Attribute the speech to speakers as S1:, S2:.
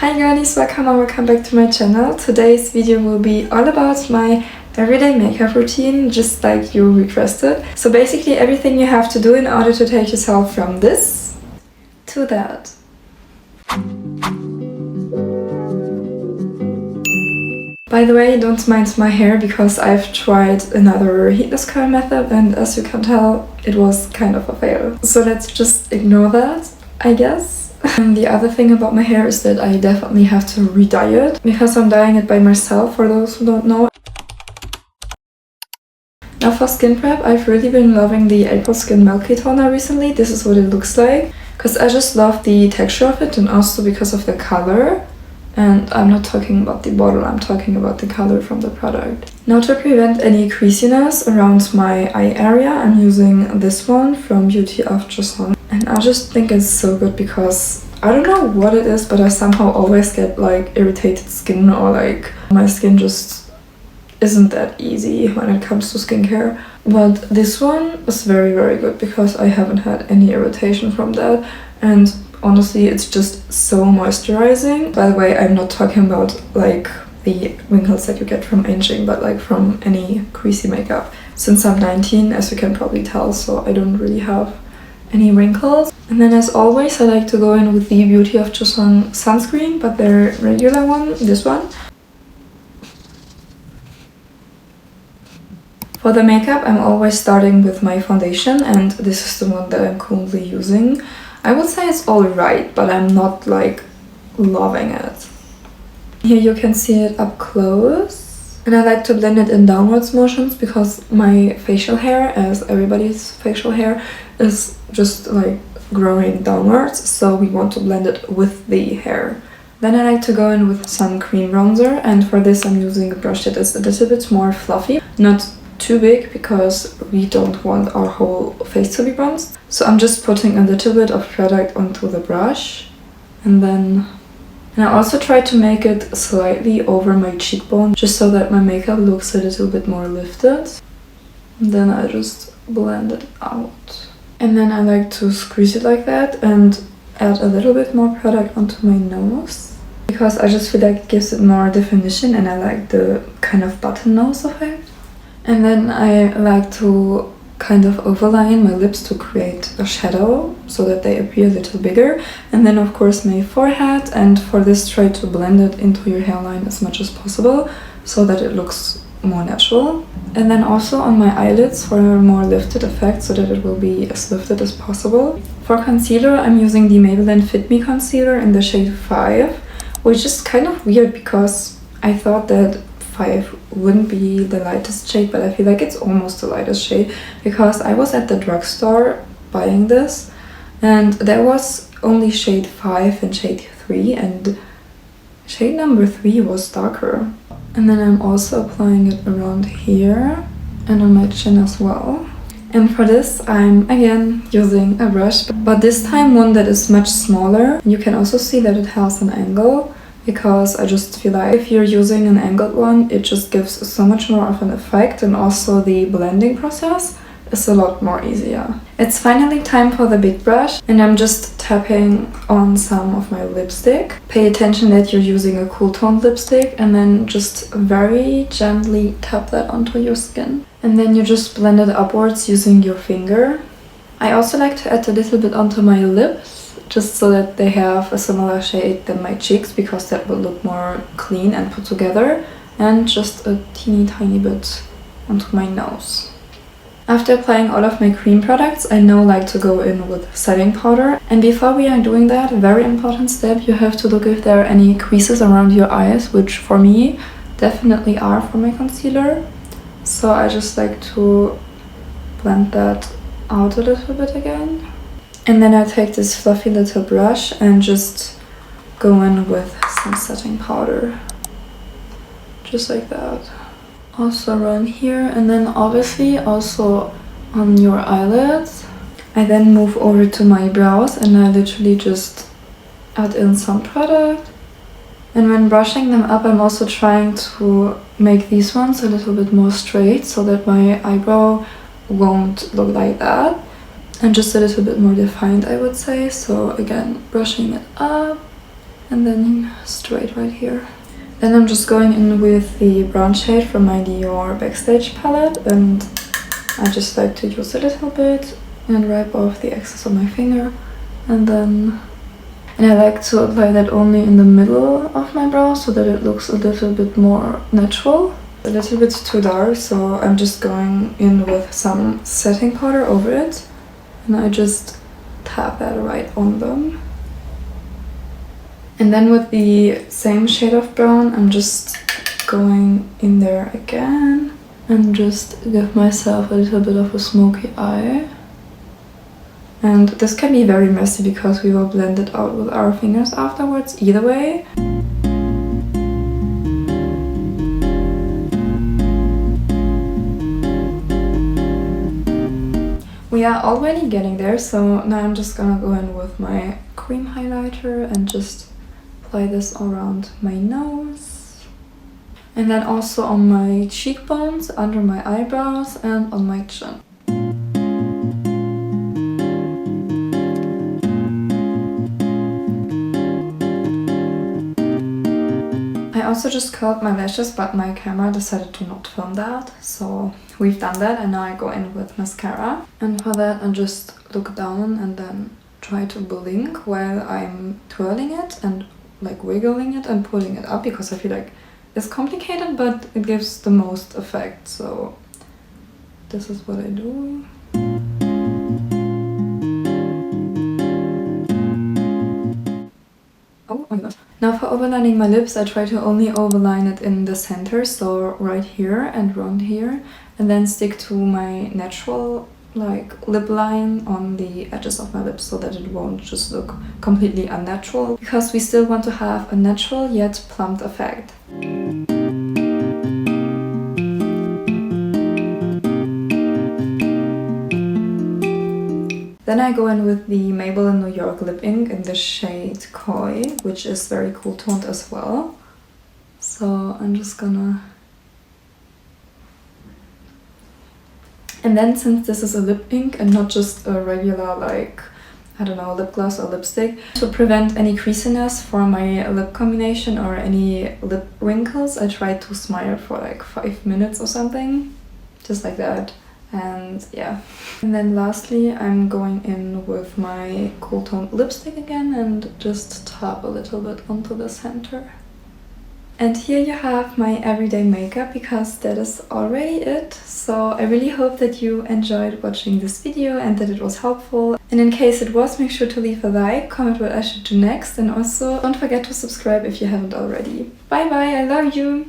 S1: Hi girlies, welcome or welcome back to my channel. Today's video will be all about my everyday makeup routine, just like you requested. So basically everything you have to do in order to take yourself from this to that. By the way, don't mind my hair because I've tried another heatless curl method and as you can tell, it was kind of a fail. So let's just ignore that, I guess. And the other thing about my hair is that I definitely have to re-dye it because I'm dyeing it by myself, for those who don't know. Now for skin prep, I've really been loving the April Skin Milky Toner recently. This is what it looks like because I just love the texture of it and also because of the color. And I'm not talking about the bottle, I'm talking about the color from the product. Now to prevent any creasiness around my eye area, I'm using this one from Beauty of Joseon. And I just think it's so good because I don't know what it is, but I somehow always get like irritated skin or like my skin just isn't that easy when it comes to skincare. But this one is very good because I haven't had any irritation from that. And honestly, it's just so moisturizing. By the way, I'm not talking about like the wrinkles that you get from aging, but like from any greasy makeup. Since I'm 19, as you can probably tell, so I don't really have any wrinkles. And then as always, I like to go in with the Beauty of Joseon sunscreen, but their regular one, this one. For the makeup, I'm always starting with my foundation, and this is the one that I'm currently using. I would say it's alright, but I'm not like loving it. Here you can see it up close. And I like to blend it in downwards motions because my facial hair, as everybody's facial hair, is just like growing downwards. So we want to blend it with the hair. Then I like to go in with some cream bronzer, and for this I'm using a brush that is a little bit more fluffy. Not too big because we don't want our whole face to be bronzed. So I'm just putting a little bit of product onto the brush, and I also try to make it slightly over my cheekbone just so that my makeup looks a little bit more lifted. And then I just blend it out. And then I like to squeeze it like that and add a little bit more product onto my nose because I just feel like it gives it more definition and I like the kind of button nose of it. And then I like to kind of overline my lips to create a shadow so that they appear a little bigger. And then of course my forehead, and for this try to blend it into your hairline as much as possible so that it looks more natural. And then also on my eyelids for a more lifted effect so that it will be as lifted as possible. For concealer I'm using the Maybelline Fit Me concealer in the shade 5, which is kind of weird because I thought that 5 wouldn't be the lightest shade, but I feel like it's almost the lightest shade because I was at the drugstore buying this and there was only shade 5 and shade 3 and shade number 3 was darker. And then I'm also applying it around here and on my chin as well. And for this I'm again using a brush, but this time one that is much smaller. You can also see that it has an angle, because I just feel like if you're using an angled one, it just gives so much more of an effect, and also the blending process is a lot more easier. It's finally time for the big brush, and I'm just tapping on some of my lipstick. Pay attention that you're using a cool toned lipstick, and then just very gently tap that onto your skin. And then you just blend it upwards using your finger. I also like to add a little bit onto my lips, just so that they have a similar shade than my cheeks, because that will look more clean and put together, and just a teeny tiny bit onto my nose. After applying all of my cream products, I now like to go in with setting powder. And before we are doing that, a very important step, you have to look if there are any creases around your eyes, which for me definitely are for my concealer. So I just like to blend that out a little bit again. And then I take this fluffy little brush and just go in with some setting powder. Just like that. Also around here, and then obviously also on your eyelids. I then move over to my brows and I literally just add in some product. And when brushing them up, I'm also trying to make these ones a little bit more straight so that my eyebrow won't look like that. And just a little bit more defined, I would say. So again, brushing it up and then straight right here. Then I'm just going in with the brown shade from my Dior Backstage palette, and I just like to use a little bit and wipe off the excess on my finger, and I like to apply that only in the middle of my brow so that it looks a little bit more natural. A little bit too dark, so I'm just going in with some setting powder over it, and I just tap that right on them. And then with the same shade of brown, I'm just going in there again and just give myself a little bit of a smoky eye. And this can be very messy because we will blend it out with our fingers afterwards, either way. We are already getting there, so now I'm just gonna go in with my cream highlighter and just apply this around my nose. And then also on my cheekbones, under my eyebrows, and on my chin. I also just curled my lashes, but my camera decided to not film that, so we've done that, and now I go in with mascara. And for that I just look down and then try to blink while I'm twirling it and like wiggling it and pulling it up, because I feel like it's complicated but it gives the most effect, so this is what I do. Oh my god. Now for overlining my lips, I try to only overline it in the center, so right here and around here, and then stick to my natural like lip line on the edges of my lips so that it won't just look completely unnatural, because we still want to have a natural yet plumped effect. Then I go in with the Maybelline New York Lip Ink in the shade Koi, which is very cool toned as well. So I'm just gonna... And then since this is a lip ink and not just a regular like, I don't know, lip gloss or lipstick, to prevent any creasiness for my lip combination or any lip wrinkles, I try to smile for like 5 minutes or something. Just like that. And yeah. And then lastly, I'm going in with my cool toned lipstick again and just tap a little bit onto the center. And here you have my everyday makeup, because that is already it. So I really hope that you enjoyed watching this video and that it was helpful. And in case it was, make sure to leave a like, comment what I should do next, and also don't forget to subscribe if you haven't already. Bye bye, I love you!